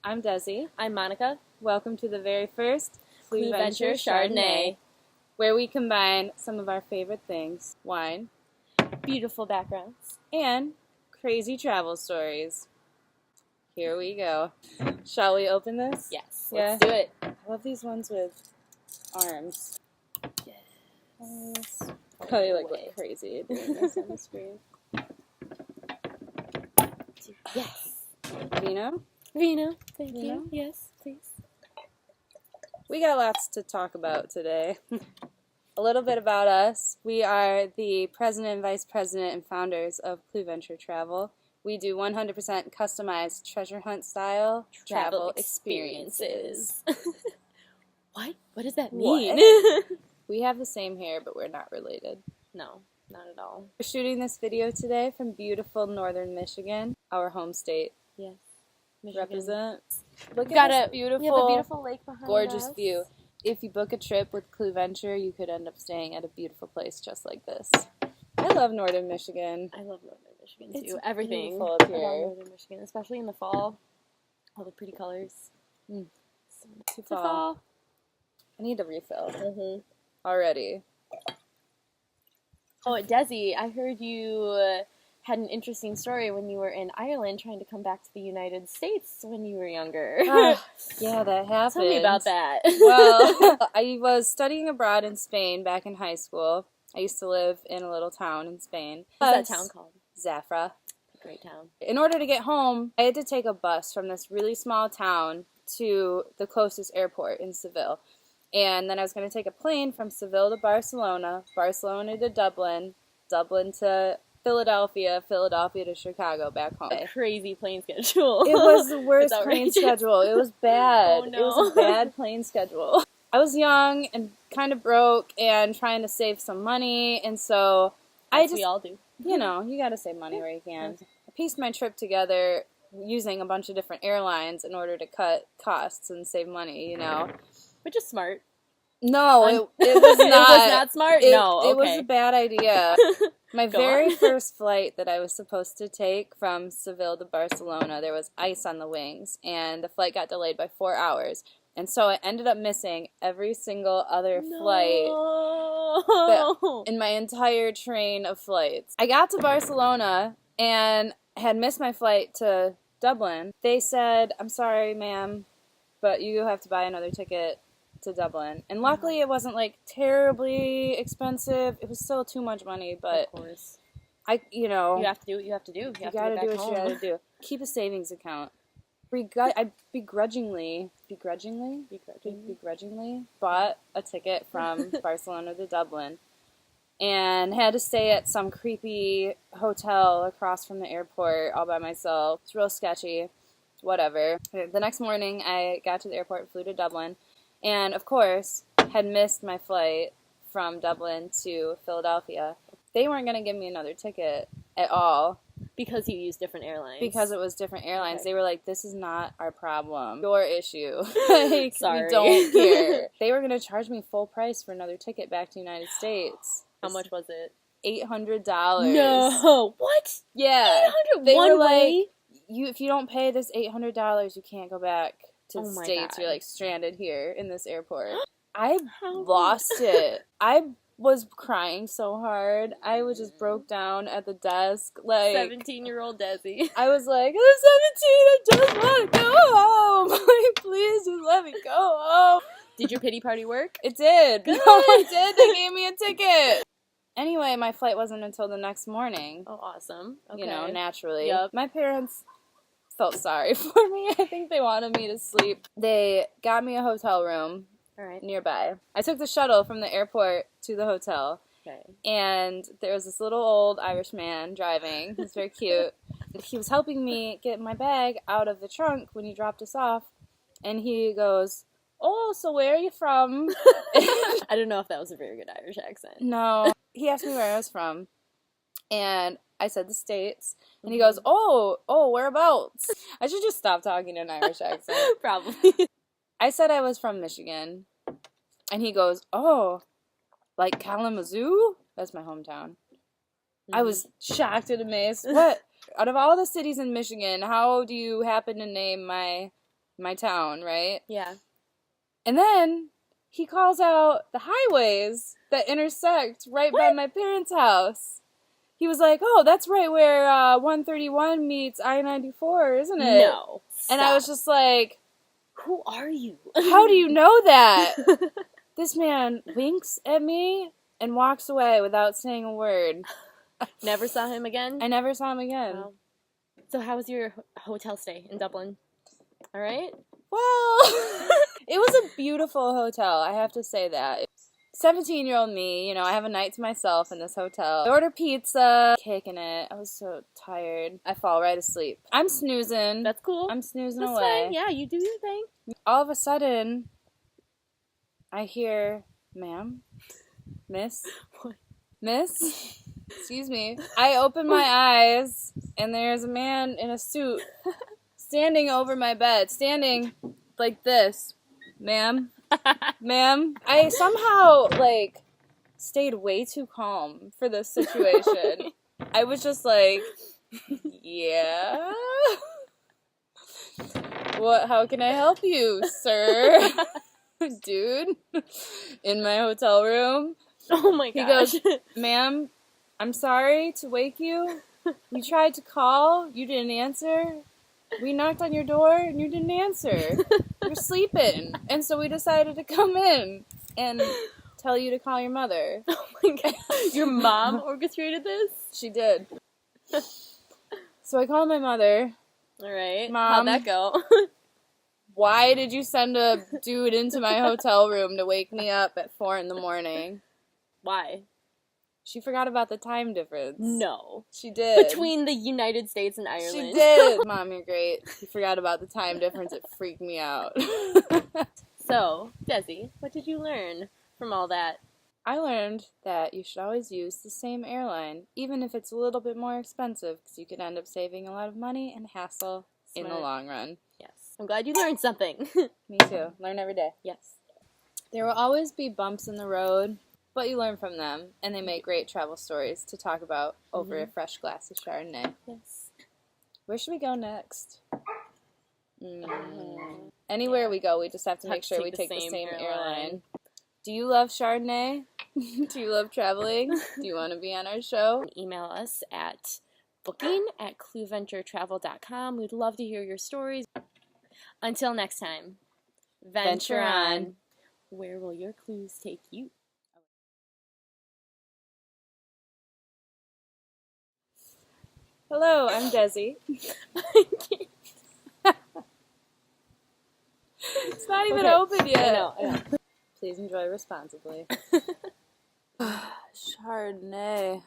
I'm Desi. I'm Monica. Welcome to the very first Cluventure Chardonnay, where we combine some of our favorite things, wine, beautiful backgrounds, and crazy travel stories. Here we go. Shall we open this? Yes, Yeah. let's do it. I love these ones with arms. Yes. Probably look crazy doing this on the screen. Yes. Vino? Vino, thank Vino? you. Yes, please. We got lots to talk about today. A little bit about us. We are the president and vice president and founders of Cluventure Travel. We do 100% customized treasure hunt style travel experiences. What? What does that mean? We have the same hair, but we're not related. No, not at all. We're shooting this video today from beautiful northern Michigan, our home state. Yes. Michigan. Represent. Look Got at this beautiful, we have a beautiful lake behind gorgeous us. view. If you book a trip with Cluventure, you could end up staying at a beautiful place just like this. I love northern Michigan. I love northern Michigan It's too. Everything beautiful up about here. northern Michigan, especially in the fall. All the pretty colors. Mm. So To it's a fall. I need a refill Mm-hmm. already. Oh, Desi, I heard you had an interesting story when you were in Ireland trying to come back to the United States when you were younger. Yeah, that happened. Tell me about that. Well, I was studying abroad in Spain back in high school. I used to live in a little town in Spain. What's that town called? Zafra. Great town. In order to get home, I had to take a bus from this really small town to the closest airport in Seville. And then I was going to take a plane from Seville to Barcelona, Barcelona to Dublin, Dublin to Philadelphia, Philadelphia to Chicago, back home. A crazy plane schedule. It was the worst It's plane outrageous. schedule. It was bad. Oh, no. It was a bad plane schedule. I was young and kind of broke and trying to save some money, and so As we all do. you know, you got to save money where you can. I pieced my trip together using a bunch of different airlines in order to cut costs and save money, you know. Which is smart. No, it was not. It was not smart? No, okay. It was a bad idea. My very first flight that I was supposed to take from Seville to Barcelona, there was ice on the wings, and the flight got delayed by 4 hours. And so I ended up missing every single other flight in my entire train of flights. I got to Barcelona and had missed my flight to Dublin. They said, "I'm sorry, ma'am, but you have to buy another ticket to Dublin." And luckily it wasn't like terribly expensive. It was still too much money, but of course. you know, You have to do what you have to do. You have gotta to do get back what home. you gotta do. Keep a savings account. I begrudgingly bought a ticket from Barcelona to Dublin and had to stay at some creepy hotel across from the airport all by myself. It's real sketchy. Whatever. The next morning I got to the airport, flew to Dublin, and of course had missed my flight from Dublin to Philadelphia. They weren't going to give me another ticket at all. Because you used different airlines. Because it was different airlines. Okay. They were like, "This is not our problem. Your issue." Like, Sorry. We don't care. They were going to charge me full price for another ticket back to the United States. How much was it? $800. No. What? Yeah. 800 They were one like, way? if you don't pay this $800, you can't go back to the Oh my States. God. You're like stranded here in this airport. I How lost it. I was crying so hard. I was just broke down at the desk. Like 17-year-old Desi. I was like, I'm 17, I just want to go home. Like, please just let me go home. Did your pity party work? It did. Good. No, it did. They gave me a ticket. Anyway, my flight wasn't until the next morning. Oh, awesome. Okay. You know, naturally. Yep. My parents felt sorry for me. I think they wanted me to sleep. They got me a hotel room All right. nearby. I took the shuttle from the airport to the hotel. Okay. And there was this little old Irish man driving. He was very cute. He was helping me get my bag out of the trunk when he dropped us off. And he goes, "Oh, so where are you from?" I don't know if that was a very good Irish accent. No. He asked me where I was from. And I said the States. And he goes, oh, whereabouts? I should just stop talking in an Irish accent. Probably. I said I was from Michigan. And he goes, "Oh, like Kalamazoo?" That's my hometown. I was shocked and amazed. What? Out of all the cities in Michigan, how do you happen to name my my town, right? Yeah. And then he calls out the highways that intersect right by my parents' house. He was like, oh, that's right where 131 meets I-94, isn't it? No. And I was just like, who are you? How do you know that? This man winks at me and walks away without saying a word. Never saw him again? I never saw him again. Wow. So how was your hotel stay in Dublin? All right? Well, it was a beautiful hotel, I have to say that. 17-year-old me, I have a night to myself in this hotel. I order pizza, kicking it. I was so tired. I fall right asleep. I'm snoozing. That's cool. I'm snoozing That's away. fine. Yeah, you do your thing. All of a sudden, I hear, ma'am? Miss? What? Miss? Excuse me. I open my eyes, and there's a man in a suit standing over my bed, standing like this. Ma'am? Ma'am? I somehow, stayed way too calm for this situation. I was just like, yeah? How can I help you, sir? Dude, in my hotel room. Oh my gosh. He goes, ma'am, I'm sorry to wake you. We tried to call, you didn't answer. We knocked on your door and you didn't answer. You're sleeping. And so we decided to come in and tell you to call your mother. Oh my god. Your mom orchestrated this? She did. So I called my mother. Alright. Mom. How'd that go? Why did you send a dude into my hotel room to wake me up at 4 a.m? Why? She forgot about the time difference. No. She did. Between the United States and Ireland. She did. Mom, you're great. You forgot about the time difference. It freaked me out. So, Desi, what did you learn from all that? I learned that you should always use the same airline, even if it's a little bit more expensive, because you could end up saving a lot of money and hassle in the long run. Yes. I'm glad you learned something. Me too. Learn every day. Yes. There will always be bumps in the road, but you learn from them, and they make great travel stories to talk about over a fresh glass of Chardonnay. Yes. Where should we go next? Anywhere we go, we just have to make sure we take the same airline. Do you love Chardonnay? Do you love traveling? Do you want to be on our show? Email us at booking@cluventuretravel.com. We'd love to hear your stories. Until next time, venture on. Where will your clues take you? Hello, I'm Desi. It's not even open yet. I know. Please enjoy responsibly. Chardonnay.